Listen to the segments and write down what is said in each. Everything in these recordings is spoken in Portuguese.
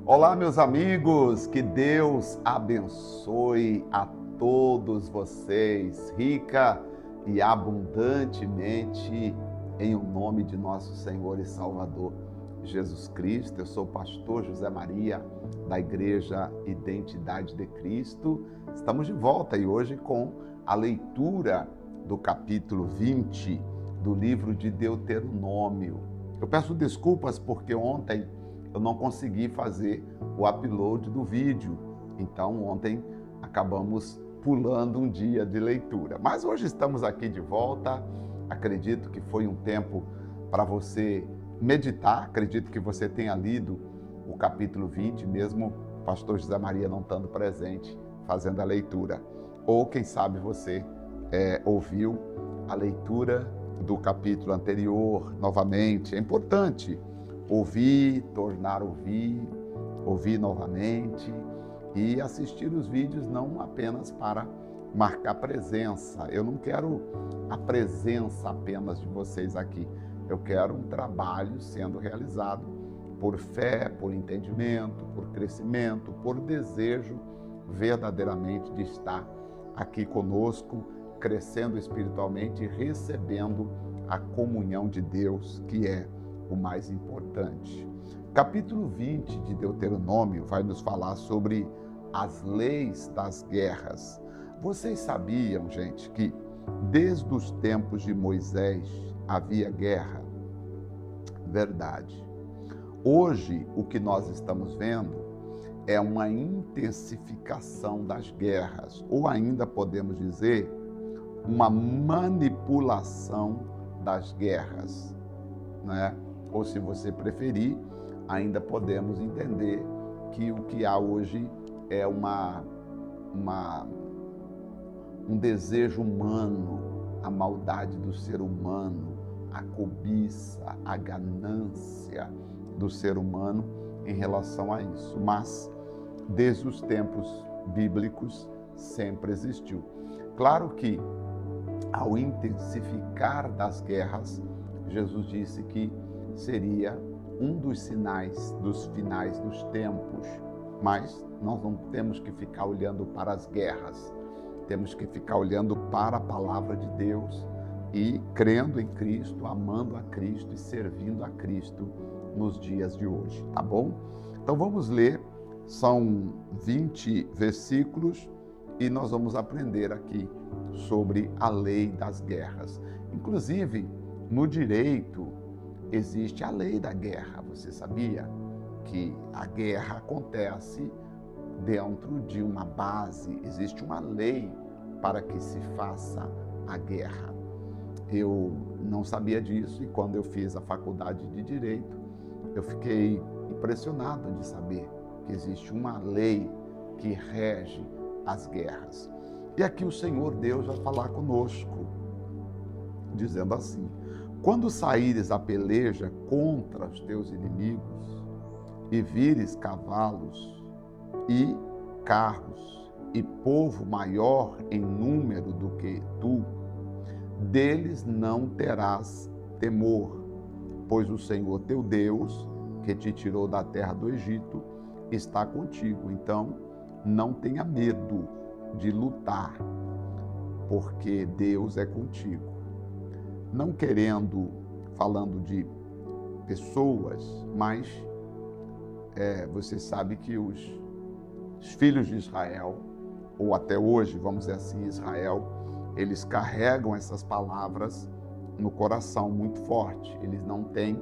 Olá, meus amigos, que Deus abençoe a todos vocês, rica e abundantemente, em o nome de nosso Senhor e Salvador Jesus Cristo. Eu sou o pastor José Maria, da Igreja Identidade de Cristo. Estamos de volta e hoje com a leitura do capítulo 20 do livro de Deuteronômio. Eu peço desculpas porque ontem eu não consegui fazer o upload do vídeo. Então, ontem acabamos pulando um dia de leitura. Mas hoje estamos aqui de volta. Acredito que foi um tempo para você meditar. Acredito que você tenha lido o capítulo 20, mesmo o pastor José Maria não estando presente, fazendo a leitura. Ou, quem sabe, você ouviu a leitura do capítulo anterior novamente. É importante ouvir, tornar a ouvir novamente e assistir os vídeos não apenas para marcar presença. Eu não quero a presença apenas de vocês aqui. Eu quero um trabalho sendo realizado por fé, por entendimento, por crescimento, por desejo verdadeiramente de estar aqui conosco, crescendo espiritualmente e recebendo a comunhão de Deus, que é o mais importante. Capítulo 20 de Deuteronômio vai nos falar sobre as leis das guerras. Vocês sabiam, gente, que desde os tempos de Moisés havia guerra? Verdade. Hoje, o que nós estamos vendo é uma intensificação das guerras, ou ainda podemos dizer, uma manipulação das guerras, né? Ou, se você preferir, ainda podemos entender que o que há hoje é um desejo humano, a maldade do ser humano, a cobiça, a ganância do ser humano em relação a isso. Mas, desde os tempos bíblicos, sempre existiu. Claro que, ao intensificar das guerras, Jesus disse que seria um dos sinais dos finais dos tempos. Mas nós não temos que ficar olhando para as guerras, temos que ficar olhando para a palavra de Deus e crendo em Cristo, amando a Cristo e servindo a Cristo nos dias de hoje, tá bom? Então vamos ler, são 20 versículos e nós vamos aprender aqui sobre a lei das guerras. Inclusive, no direito, existe a lei da guerra. Você sabia que a guerra acontece dentro de uma base, existe uma lei para que se faça a guerra. Eu não sabia disso e quando eu fiz a faculdade de Direito, eu fiquei impressionado de saber que existe uma lei que rege as guerras. E aqui o Senhor Deus vai falar conosco, dizendo assim: quando saíres a peleja contra os teus inimigos, e vires cavalos e carros, e povo maior em número do que tu, deles não terás temor, pois o Senhor teu Deus, que te tirou da terra do Egito, está contigo. Então, não tenha medo de lutar, porque Deus é contigo. Não falando de pessoas, mas você sabe que os filhos de Israel, ou até hoje, vamos dizer assim, Israel, eles carregam essas palavras no coração muito forte. Eles não têm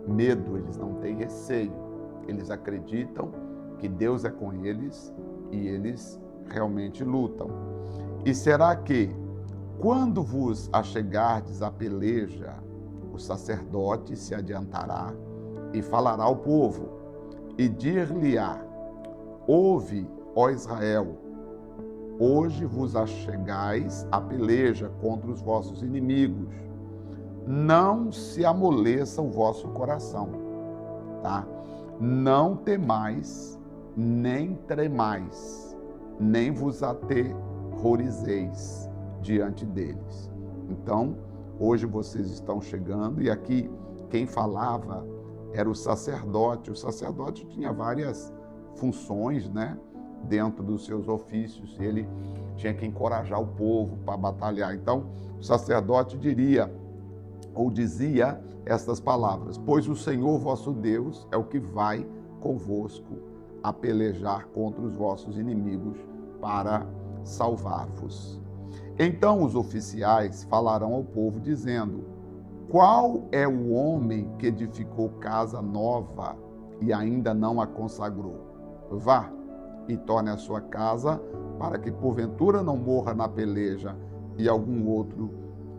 medo, eles não têm receio. Eles acreditam que Deus é com eles e eles realmente lutam. E será que, quando vos achegardes à peleja, o sacerdote se adiantará e falará ao povo, e dir-lhe-á: ouve, ó Israel, hoje vos achegais à peleja contra os vossos inimigos. Não se amoleça o vosso coração, tá? Não temais, nem tremais, nem vos aterrorizeis diante deles. Então, hoje vocês estão chegando, e aqui quem falava era o sacerdote. O sacerdote tinha várias funções, né, dentro dos seus ofícios. Ele tinha que encorajar o povo para batalhar. Então, o sacerdote diria ou dizia estas palavras: pois o Senhor vosso Deus é o que vai convosco a pelejar contra os vossos inimigos para salvar-vos. Então os oficiais falarão ao povo, dizendo: qual é o homem que edificou casa nova e ainda não a consagrou? Vá e torne a sua casa, para que porventura não morra na peleja e algum outro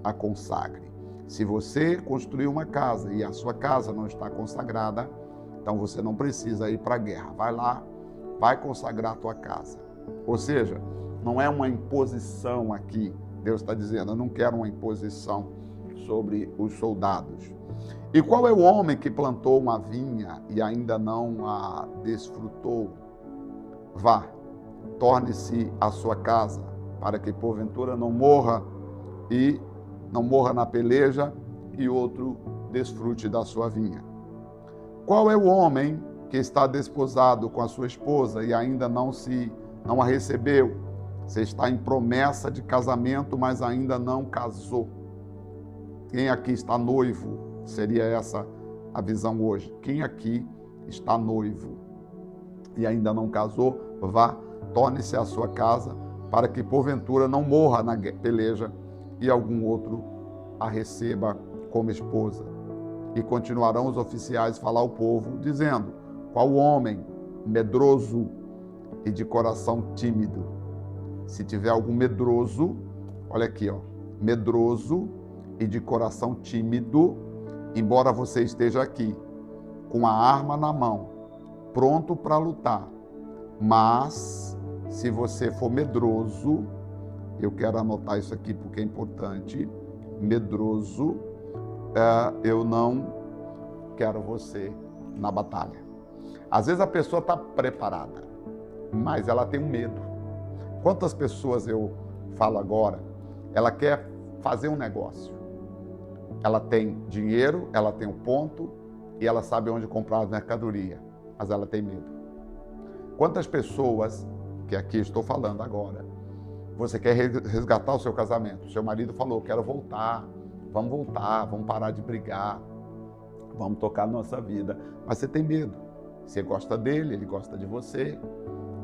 a consagre. Se você construiu uma casa e a sua casa não está consagrada, então você não precisa ir para a guerra. Vai lá, vai consagrar a tua casa. Ou seja, não é uma imposição aqui. Deus está dizendo: eu não quero uma imposição sobre os soldados. E qual é o homem que plantou uma vinha e ainda não a desfrutou? Vá, torne-se a sua casa, para que porventura não morra na peleja e outro desfrute da sua vinha. Qual é o homem que está desposado com a sua esposa e ainda não a recebeu? Você está em promessa de casamento, mas ainda não casou. Quem aqui está noivo? Seria essa a visão hoje. Quem aqui está noivo e ainda não casou? Vá, torne-se a sua casa, para que porventura não morra na peleja e algum outro a receba como esposa. E continuarão os oficiais a falar ao povo, dizendo: qual homem medroso e de coração tímido? Se tiver algum medroso, olha aqui, medroso e de coração tímido, embora você esteja aqui com a arma na mão, pronto para lutar, mas se você for medroso, eu quero anotar isso aqui porque é importante, medroso, eu não quero você na batalha. Às vezes a pessoa está preparada, mas ela tem um medo. Quantas pessoas eu falo agora, ela quer fazer um negócio, ela tem dinheiro, ela tem um ponto e ela sabe onde comprar a mercadoria, mas ela tem medo. Quantas pessoas, que aqui estou falando agora, você quer resgatar o seu casamento, seu marido falou: quero voltar, vamos parar de brigar, vamos tocar a nossa vida, mas você tem medo. Você gosta dele, ele gosta de você,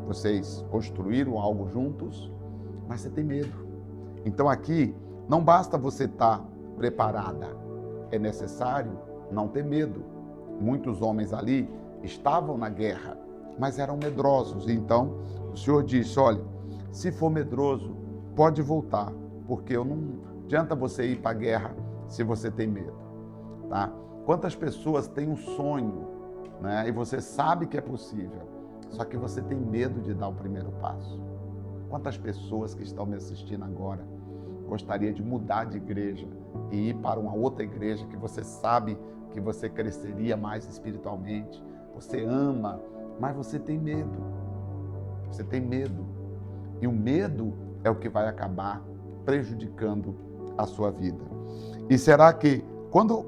vocês construíram algo juntos, mas você tem medo. Então aqui não basta você estar preparada, é necessário não ter medo. Muitos homens ali estavam na guerra, mas eram medrosos. Então o Senhor disse: olha, se for medroso, pode voltar, porque não adianta você ir para a guerra se você tem medo, tá? Quantas pessoas têm um sonho, né? E você sabe que é possível, só que você tem medo de dar o primeiro passo. Quantas pessoas que estão me assistindo agora gostaria de mudar de igreja e ir para uma outra igreja que você sabe que você cresceria mais espiritualmente, você ama, mas você tem medo. Você tem medo. E o medo é o que vai acabar prejudicando a sua vida. E será que quando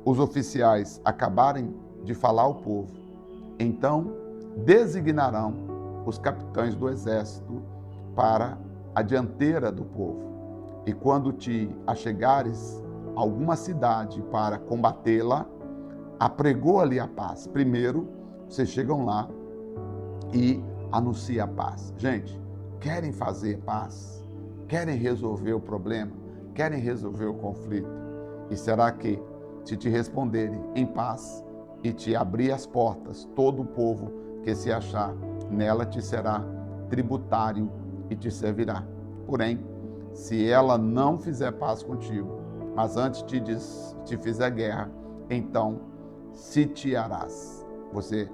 os oficiais acabarem de falar ao povo, então designarão os capitães do exército para a dianteira do povo. E quando te achegares a alguma cidade para combatê-la, apregou-lhe a paz. Primeiro, vocês chegam lá e anunciam a paz. Gente, querem fazer paz? Querem resolver o problema? Querem resolver o conflito? E será que, se te responderem em paz e te abrir as portas, todo o povo que se achar nela te será tributário e te servirá. Porém, se ela não fizer paz contigo, mas antes te fizer guerra, então sitiarás. Você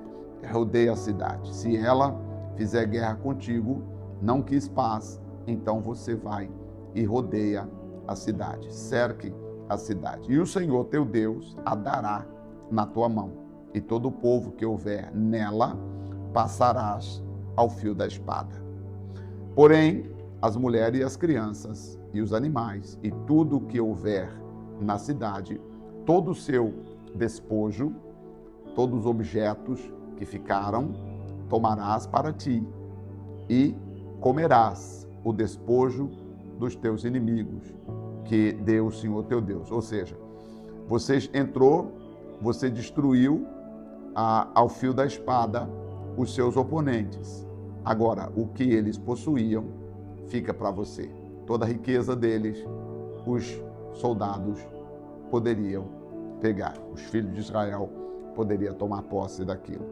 rodeia a cidade. Se ela fizer guerra contigo, não quis paz, então você vai e rodeia a cidade, cerque a cidade. E o Senhor teu Deus a dará na tua mão, e todo o povo que houver nela passarás ao fio da espada. Porém, as mulheres e as crianças e os animais e tudo o que houver na cidade, todo o seu despojo, todos os objetos que ficaram, tomarás para ti, e comerás o despojo dos teus inimigos, que deu o Senhor teu Deus. Ou seja, você entrou, você destruiu ao fio da espada os seus oponentes. Agora, o que eles possuíam fica para você. Toda a riqueza deles, os soldados poderiam pegar. Os filhos de Israel poderiam tomar posse daquilo.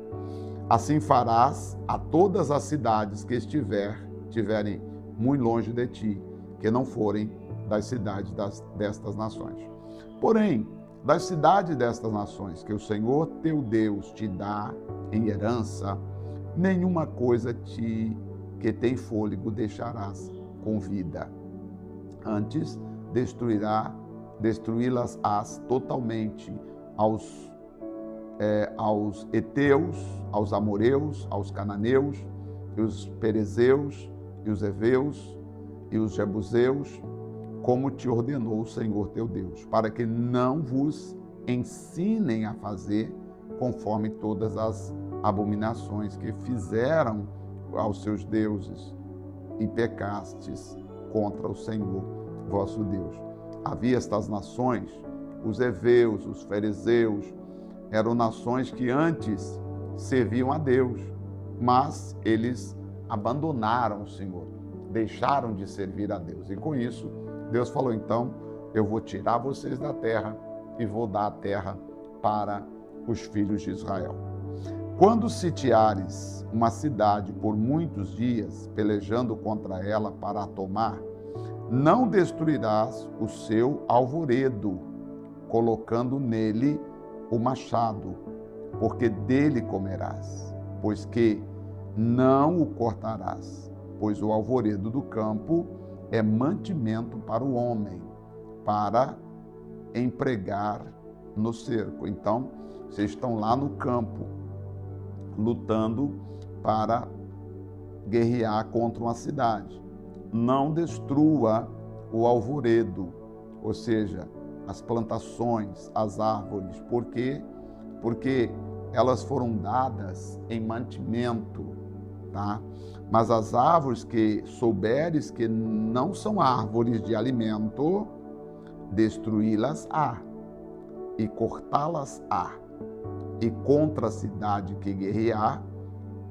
Assim farás a todas as cidades que estiverem muito longe de ti, que não forem das cidades destas nações. Porém, das cidades destas nações, que o Senhor teu Deus te dá em herança, nenhuma coisa que tem fôlego deixarás com vida. Antes, destruí-las-ás totalmente aos heteus, aos amoreus, aos cananeus, e os perezeus, e os heveus, e os jebuseus, como te ordenou o Senhor teu Deus, para que não vos ensinem a fazer conforme todas as abominações que fizeram aos seus deuses e pecastes contra o Senhor vosso Deus. Havia estas nações, os heveus, os ferezeus, eram nações que antes serviam a Deus, mas eles abandonaram o Senhor, deixaram de servir a Deus. E com isso, Deus falou, então, eu vou tirar vocês da terra e vou dar a terra para os filhos de Israel. Quando sitiares uma cidade por muitos dias, pelejando contra ela para a tomar, não destruirás o seu alvoredo, colocando nele o machado, porque dele comerás, pois que não o cortarás, pois o alvoredo do campo é mantimento para o homem, para empregar no cerco. Então, vocês estão lá no campo, lutando para guerrear contra uma cidade. Não destrua o alvoredo, ou seja, as plantações, as árvores. Por quê? Porque elas foram dadas em mantimento, tá? Mas as árvores que souberes que não são árvores de alimento, destruí-las-á e cortá-las-á. E contra a cidade que guerrear,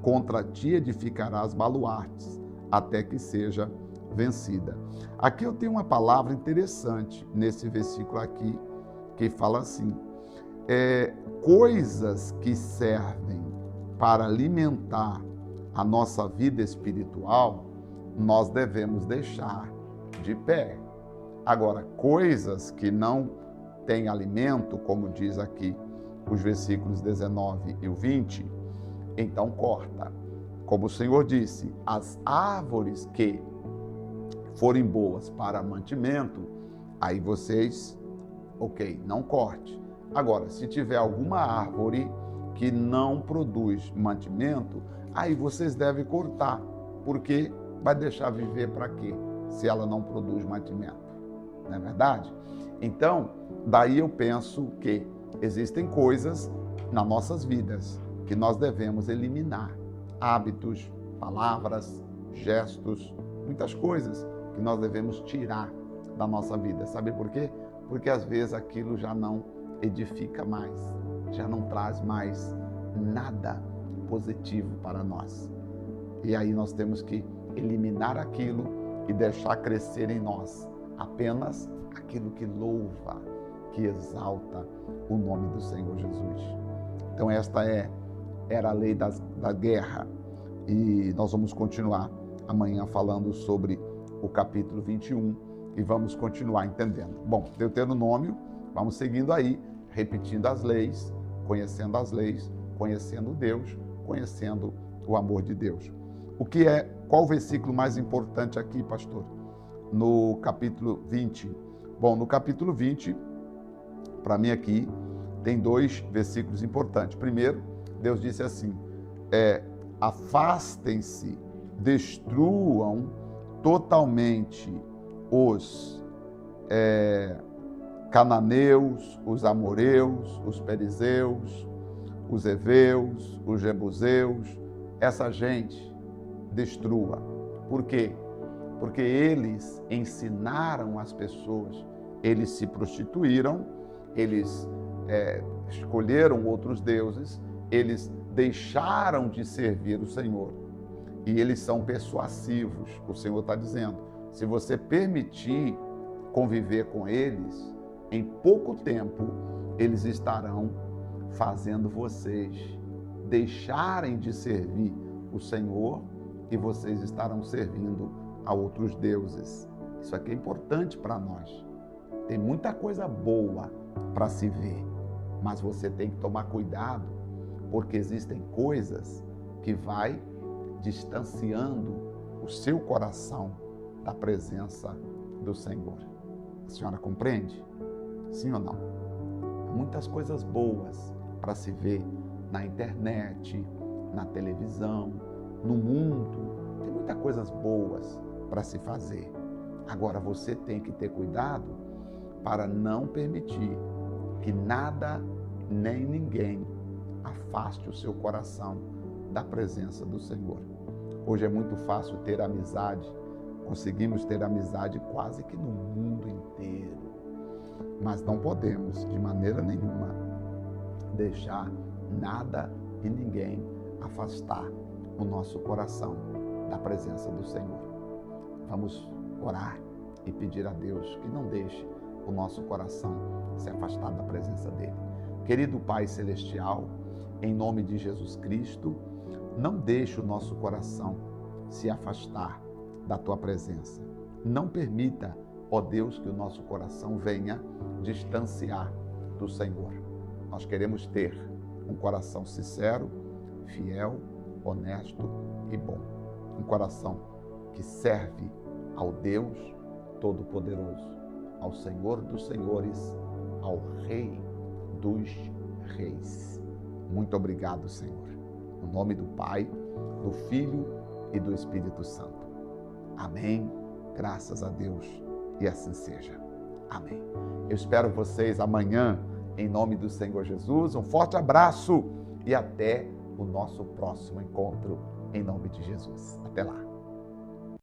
contra ti edificarás baluartes, até que seja vencida. Aqui eu tenho uma palavra interessante nesse versículo aqui, que fala assim, coisas que servem para alimentar a nossa vida espiritual, nós devemos deixar de pé. Agora, coisas que não têm alimento, como diz aqui os versículos 19 e o 20, então corta. Como o Senhor disse, as árvores que forem boas para mantimento, aí vocês, não corte. Agora, se tiver alguma árvore que não produz mantimento, aí vocês devem cortar, porque vai deixar viver para quê, se ela não produz mantimento? Não é verdade? Então, daí eu penso que existem coisas nas nossas vidas que nós devemos eliminar. Hábitos, palavras, gestos, muitas coisas que nós devemos tirar da nossa vida. Sabe por quê? Porque às vezes aquilo já não edifica mais, já não traz mais nada positivo para nós. E aí nós temos que eliminar aquilo e deixar crescer em nós apenas aquilo que louva, que exalta o nome do Senhor Jesus. Então esta era a lei da guerra, e nós vamos continuar amanhã falando sobre o capítulo 21 e vamos continuar entendendo. Bom, Deuteronômio, vamos seguindo aí, repetindo as leis, conhecendo Deus, conhecendo o amor de Deus. Qual o versículo mais importante aqui, pastor? No capítulo 20. Bom, no capítulo 20, para mim aqui, tem 2 versículos importantes. Primeiro, Deus disse assim, afastem-se, destruam totalmente os cananeus, os amoreus, os perizeus, os heveus, os jebuseus, essa gente destrua. Por quê? Porque eles ensinaram as pessoas, eles se prostituíram, eles escolheram outros deuses, eles deixaram de servir o Senhor. E eles são persuasivos, o Senhor está dizendo. Se você permitir conviver com eles, em pouco tempo, eles estarão fazendo vocês deixarem de servir o Senhor e vocês estarão servindo a outros deuses. Isso aqui é importante para nós. Tem muita coisa boa para se ver, mas você tem que tomar cuidado, porque existem coisas que vai distanciando o seu coração da presença do Senhor. A senhora compreende? Sim ou não? Muitas coisas boas para se ver na internet, na televisão, no mundo. Tem muitas coisas boas para se fazer. Agora você tem que ter cuidado para não permitir que nada nem ninguém afaste o seu coração da presença do Senhor. Hoje é muito fácil ter amizade, conseguimos ter amizade quase que no mundo inteiro, mas não podemos de maneira nenhuma deixar nada e ninguém afastar o nosso coração da presença do Senhor. Vamos orar e pedir a Deus que não deixe o nosso coração se afastar da presença dele. Querido Pai Celestial, em nome de Jesus Cristo, não deixe o nosso coração se afastar da tua presença. Não permita, ó Deus, que o nosso coração venha distanciar do Senhor. Nós queremos ter um coração sincero, fiel, honesto e bom. Um coração que serve ao Deus Todo-Poderoso, ao Senhor dos Senhores, ao Rei dos Reis. Muito obrigado, Senhor. No nome do Pai, do Filho e do Espírito Santo. Amém. Graças a Deus. E assim seja. Amém. Eu espero vocês amanhã, em nome do Senhor Jesus. Um forte abraço e até o nosso próximo encontro, em nome de Jesus. Até lá.